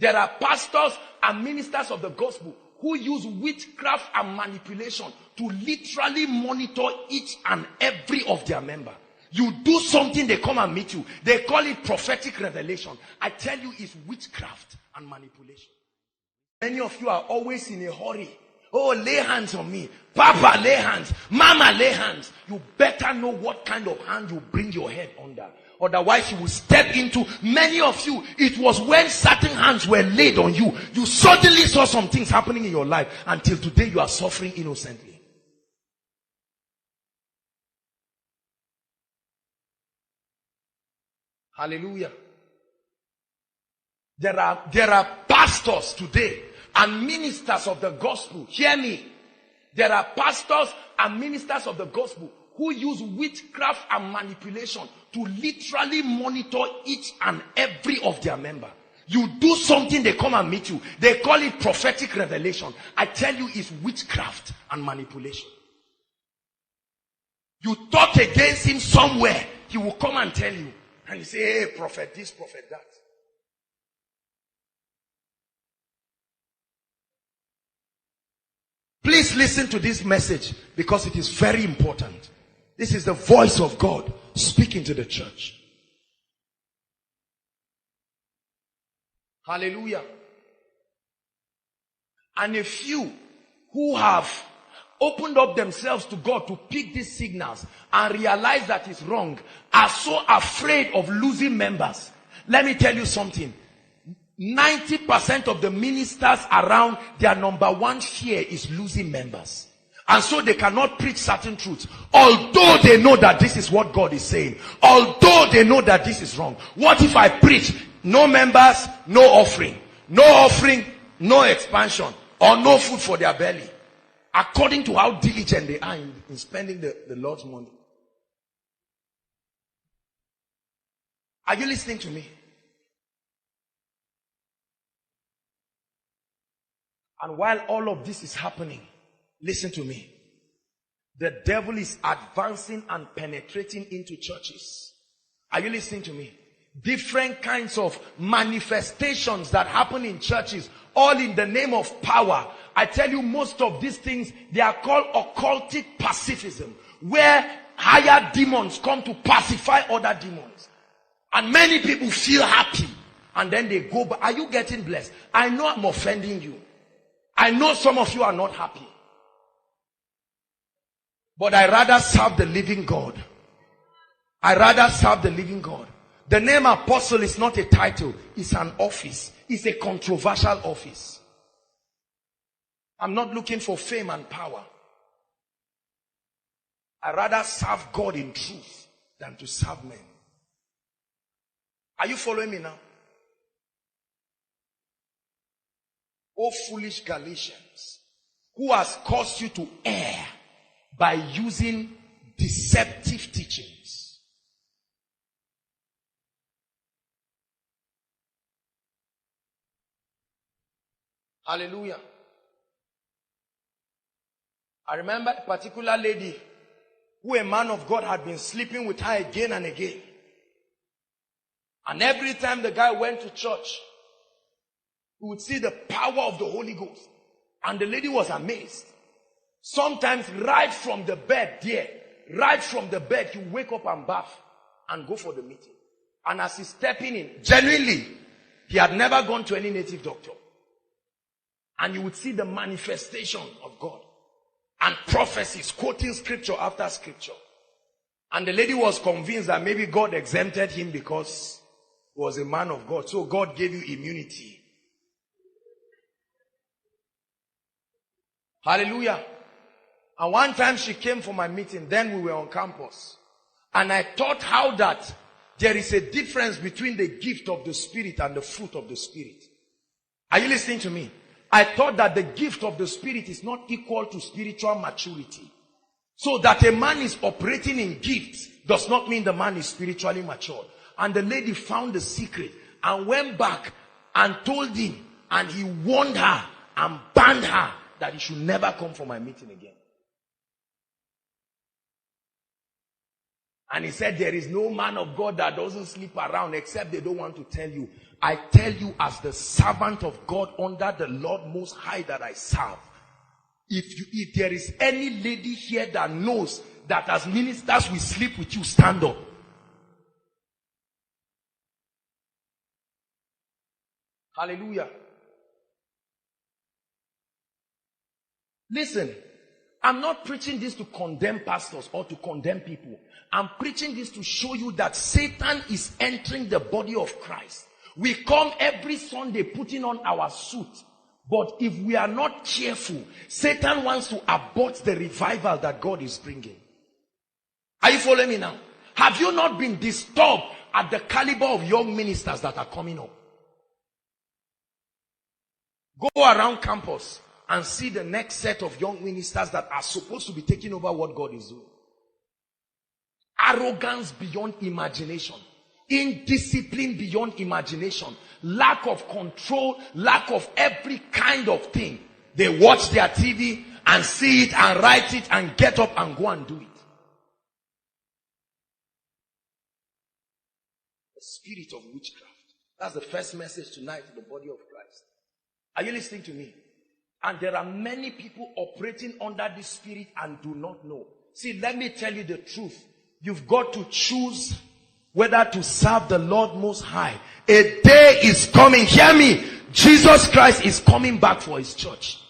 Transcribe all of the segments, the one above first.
There are pastors and ministers of the gospel who use witchcraft and manipulation to literally monitor each and every of their members. You do something, they come and meet you. They call it prophetic revelation. I tell you, it's witchcraft and manipulation. Many of you are always in a hurry. Oh, lay hands on me. Papa, lay hands. Mama, lay hands. You better know what kind of hand you bring your head under. Otherwise, you will step into, many of you, it was when certain hands were laid on you, you suddenly saw some things happening in your life. Until today, you are suffering innocently. Hallelujah. There are pastors today and ministers of the gospel. Hear me. There are pastors and ministers of the gospel who use witchcraft and manipulation to literally monitor each and every of their members. You do something, they come and meet you. They call it prophetic revelation. I tell you, it's witchcraft and manipulation. You talk against him somewhere, he will come and tell you. And you say, hey, prophet this, prophet that. Please listen to this message because it is very important. This is the voice of God speaking to the church. Hallelujah. And a few who have opened up themselves to God to pick these signals and realize that it's wrong are so afraid of losing members. Let me tell you something. 90% of the ministers around, their number one fear is losing members. And so they cannot preach certain truths. Although they know that this is what God is saying. Although they know that this is wrong. What if I preach? No members, no offering. No offering, no expansion. Or no food for their belly. According to how diligent they are in spending the Lord's money. Are you listening to me? And while all of this is happening, listen to me. The devil is advancing and penetrating into churches. Are you listening to me? Different kinds of manifestations that happen in churches, all in the name of power. I tell you, most of these things, they are called occultic pacifism, where higher demons come to pacify other demons. And many people feel happy, and then they go back. Are you getting blessed? I know I'm offending you. I know some of you are not happy. But I rather serve the living God. I rather serve the living God. The name apostle is not a title. It's an office. It's a controversial office. I'm not looking for fame and power. I rather serve God in truth than to serve men. Are you following me now? O foolish Galatians, who has caused you to err by using deceptive teachings. Hallelujah. I remember a particular lady who a man of God had been sleeping with her again and again. And every time the guy went to church, he would see the power of the Holy Ghost. And the lady was amazed. Sometimes right from the bed there, right from the bed, he would wake up and bath and go for the meeting. And as he's stepping in, genuinely, he had never gone to any native doctor. And you would see the manifestation of God. And prophecies, quoting scripture after scripture. And the lady was convinced that maybe God exempted him because he was a man of God. So God gave you immunity. Hallelujah. And one time she came for my meeting. Then we were on campus. And I taught how that there is a difference between the gift of the Spirit and the fruit of the Spirit. Are you listening to me? I thought that the gift of the Spirit is not equal to spiritual maturity. So that a man is operating in gifts does not mean the man is spiritually mature. And the lady found the secret and went back and told him, and he warned her and banned her that he should never come for my meeting again. And he said there is no man of God that doesn't sleep around except they don't want to tell you. I tell you, as the servant of God under the Lord Most High that I serve, if there is any lady here that knows that as ministers we sleep with you, stand up. Hallelujah. Listen, I'm not preaching this to condemn pastors or to condemn people. I'm preaching this to show you that Satan is entering the body of Christ. We come every Sunday putting on our suit. But if we are not careful, Satan wants to abort the revival that God is bringing. Are you following me now? Have you not been disturbed at the caliber of young ministers that are coming up? Go around campus and see the next set of young ministers that are supposed to be taking over what God is doing. Arrogance beyond imagination. Indiscipline beyond imagination. Lack of control. Lack of every kind of thing. They watch their TV and see it and write it and get up and go and do it. The spirit of witchcraft. That's the first message tonight to the body of Christ. Are you listening to me? And there are many people operating under this spirit and do not know. See, let me tell you the truth. You've got to choose whether to serve the Lord Most High. A day is coming. Hear me. Jesus Christ is coming back for his church.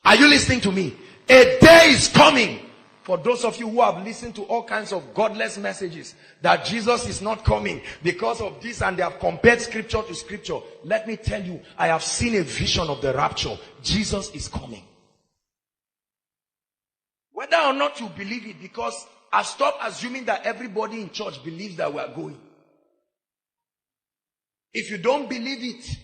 Are you listening to me? A day is coming. For those of you who have listened to all kinds of godless messages that Jesus is not coming because of this, and they have compared scripture to scripture, let me tell you, I have seen a vision of the rapture. Jesus is coming. Whether or not you believe it, because I stop assuming that everybody in church believes that we are going. If you don't believe it,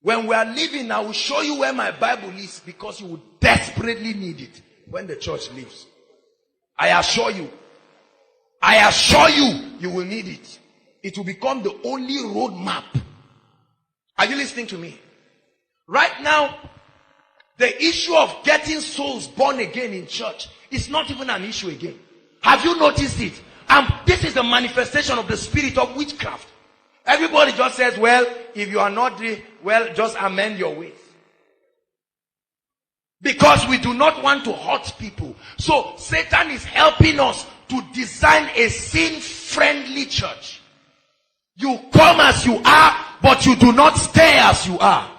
when we are leaving, I will show you where my Bible is, because you will desperately need it when the church leaves. I assure you, you will need it. It will become the only road map. Are you listening to me? Right now, the issue of getting souls born again in church is not even an issue again. Have you noticed it? This is the manifestation of the spirit of witchcraft. Everybody just says, well, if you are not, just amend your ways. Because we do not want to hurt people. So Satan is helping us to design a sin-friendly church. You come as you are, but you do not stay as you are.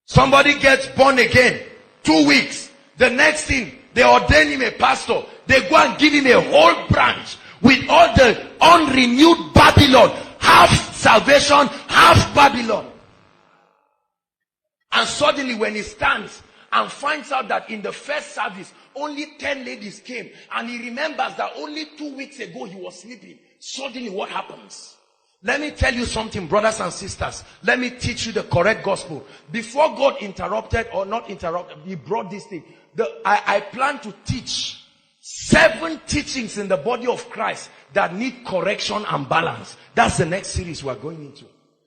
Somebody gets born again, 2 weeks. The next thing, they ordain him a pastor. They go and give him a whole branch with all the unrenewed Babylon. Half salvation, half Babylon. And suddenly when he stands and finds out that in the first service, only 10 ladies came, and he remembers that only 2 weeks ago he was sleeping. Suddenly what happens? Let me tell you something, brothers and sisters. Let me teach you the correct gospel. Before God interrupted, or not interrupted, he brought this thing. I plan to teach 7 teachings in the body of Christ that need correction and balance. That's the next series we're going into.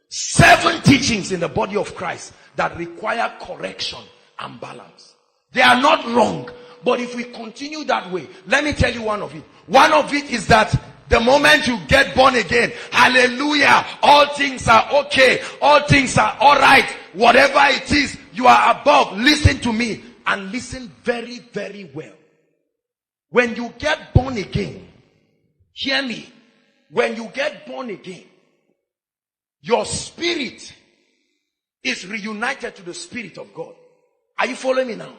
7 teachings in the body of Christ that require correction and balance. They are not wrong, but if we continue that way, let me tell you one of it. One of it is that the moment you get born again, hallelujah, all things are okay, all things are all right, whatever it is, you are above. Listen to me, and listen very, very well. When you get born again, hear me, when you get born again, your spirit is reunited to the Spirit of God. Are you following me now?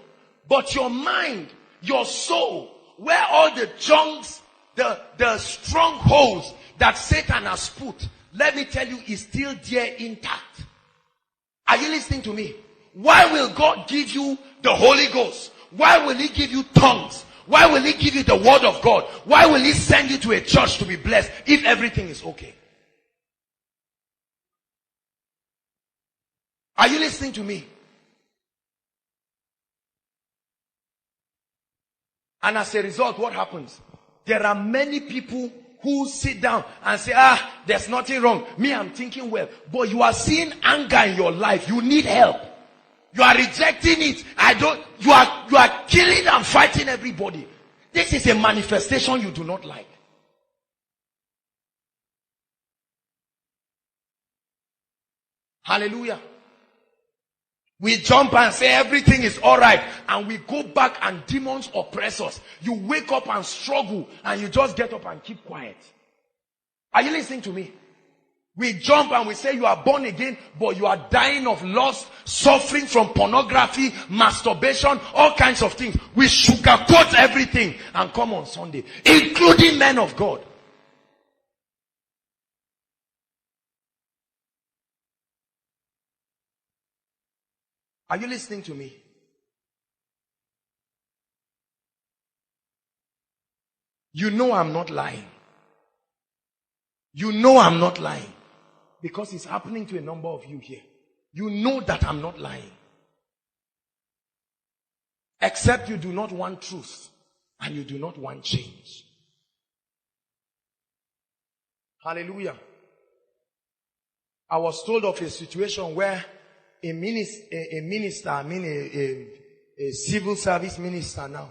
But your mind, your soul, where all the junks, the strongholds that Satan has put, let me tell you, is still there intact. Are you listening to me? Why will God give you the Holy Ghost? Why will he give you tongues? Why will he give you the word of God? Why will he send you to a church to be blessed if everything is okay? Are you listening to me? And as a result, what happens? There are many people who sit down and say, there's nothing wrong. Me, I'm thinking well. But you are seeing anger in your life. You need help. You are rejecting it. You are killing and fighting everybody. This is a manifestation you do not like. Hallelujah. We jump and say everything is all right, and we go back and demons oppress us. You wake up and struggle, and you just get up and keep quiet. Are you listening to me? We jump and we say you are born again, but you are dying of lust, suffering from pornography, masturbation, all kinds of things. We sugarcoat everything and come on Sunday, including men of God. Are you listening to me? You know I'm not lying. You know I'm not lying. Because it's happening to a number of you here. You know that I'm not lying. Except you do not want truth and you do not want change. Hallelujah. I was told of a situation where a civil service minister now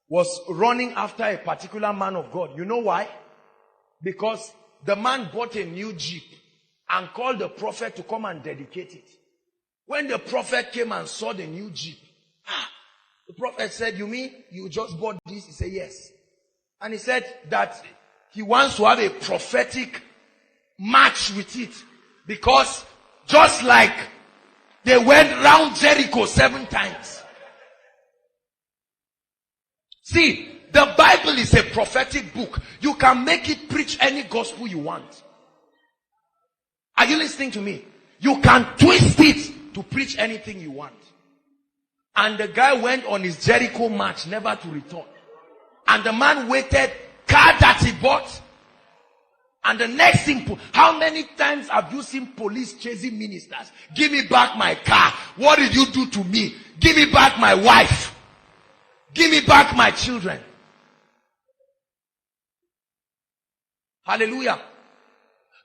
was running after a particular man of God. You know why? Because the man bought a new Jeep and called the prophet to come and dedicate it. When the prophet came and saw the new Jeep, the prophet said, "You mean you just bought this?" He said, "Yes." And he said that he wants to have a prophetic match with it, because just like they went round Jericho 7 times. See, the Bible is a prophetic book. You can make it preach any gospel you want. Are you listening to me? You can twist it to preach anything you want. And the guy went on his Jericho march, never to return. And the man waited, car that he bought. And the next thing, how many times have you seen police chasing ministers? "Give me back my car. What did you do to me? Give me back my wife. Give me back my children." Hallelujah.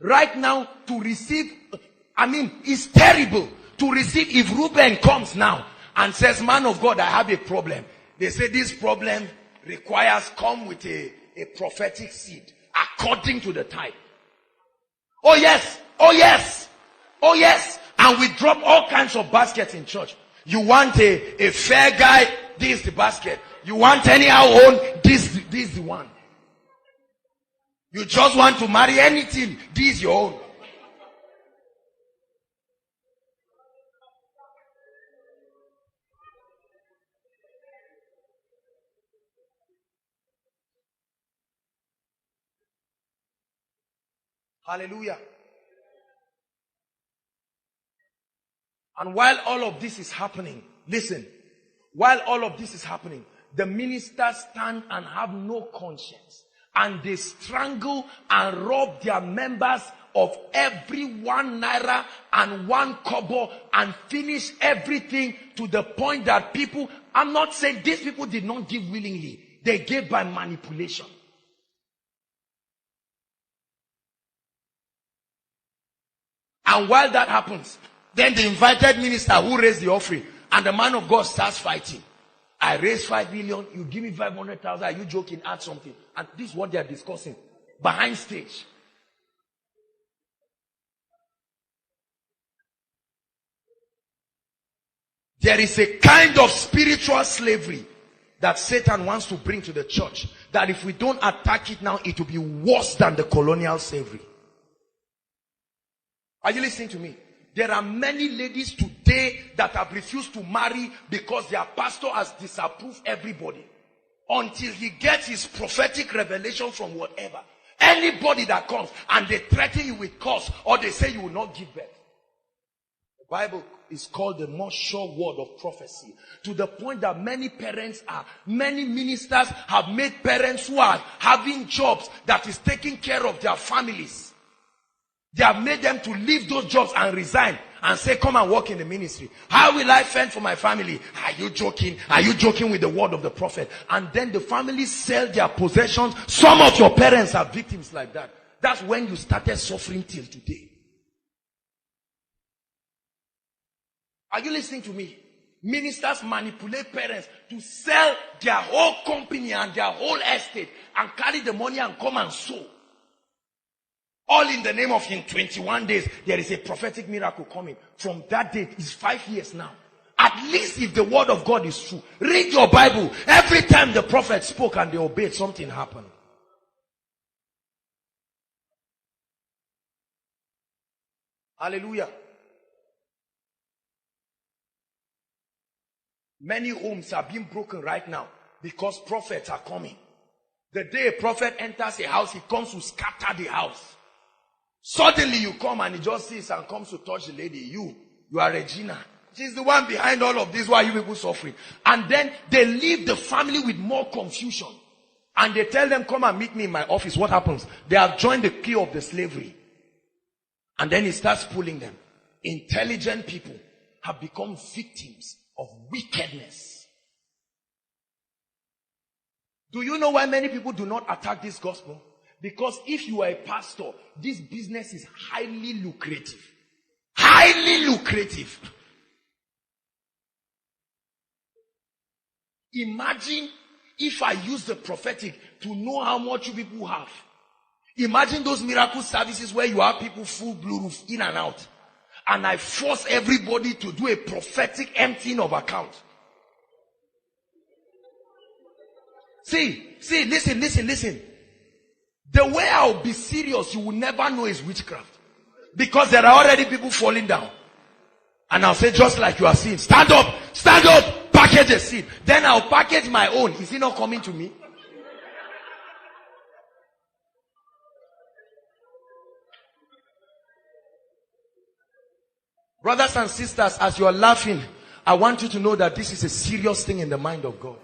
Right now, to receive, it's terrible to receive. If Reuben comes now and says, "Man of God, I have a problem," they say this problem requires come with a prophetic seed according to the type. Oh yes, oh yes, oh yes. And we drop all kinds of baskets in church. You want a fair guy, this is the basket. You want anyhow own, this is the one. You just want to marry anything, this is your own. Hallelujah. And while all of this is happening, listen, while all of this is happening, the ministers stand and have no conscience. And they strangle and rob their members of every 1 naira and 1 kobo and finish everything to the point that people, I'm not saying these people did not give willingly. They gave by manipulation. And while that happens, then the invited minister who raised the offering and the man of God starts fighting. "I raised 5 million, you give me 500,000, are you joking? Add something." And this is what they are discussing behind stage. There is a kind of spiritual slavery that Satan wants to bring to the church, that if we don't attack it now, it will be worse than the colonial slavery. Are you listening to me? There are many ladies today that have refused to marry because their pastor has disapproved everybody until he gets his prophetic revelation from whatever. Anybody that comes and they threaten you with curse, or they say you will not give birth. The Bible is called the most sure word of prophecy, to the point that many ministers have made parents who are having jobs that is taking care of their families. They have made them to leave those jobs and resign and say, "Come and work in the ministry. How will I fend for my family?" Are you joking? Are you joking with the word of the prophet? And then the families sell their possessions. Some of your parents are victims like that. That's when you started suffering till today. Are you listening to me? Ministers manipulate parents to sell their whole company and their whole estate and carry the money and come and sow. All in the name of in 21 days, there is a prophetic miracle coming. From that date, it's 5 years now. At least if the word of God is true, read your Bible. Every time the prophet spoke and they obeyed, something happened. Hallelujah. Many homes are being broken right now because prophets are coming. The day a prophet enters a house, he comes to scatter the house. Suddenly you come and he just sees and comes to touch the lady. You are Regina. She's the one behind all of this. Why are you people suffering? And then they leave the family with more confusion. And they tell them, come and meet me in my office. What happens? They have joined the key of the slavery. And then he starts pulling them. Intelligent people have become victims of wickedness. Do you know why many people do not attack this gospel? Because if you are a pastor, this business is highly lucrative. Highly lucrative. Imagine if I use the prophetic to know how much you people have. Imagine those miracle services where you have people full blue roof in and out. And I force everybody to do a prophetic emptying of account. See, listen. The way I'll be serious, you will never know is witchcraft. Because there are already people falling down. And I'll say, just like you are seeing, stand up, package a seed. Then I'll package my own. Is he not coming to me? Brothers and sisters, as you are laughing, I want you to know that this is a serious thing in the mind of God.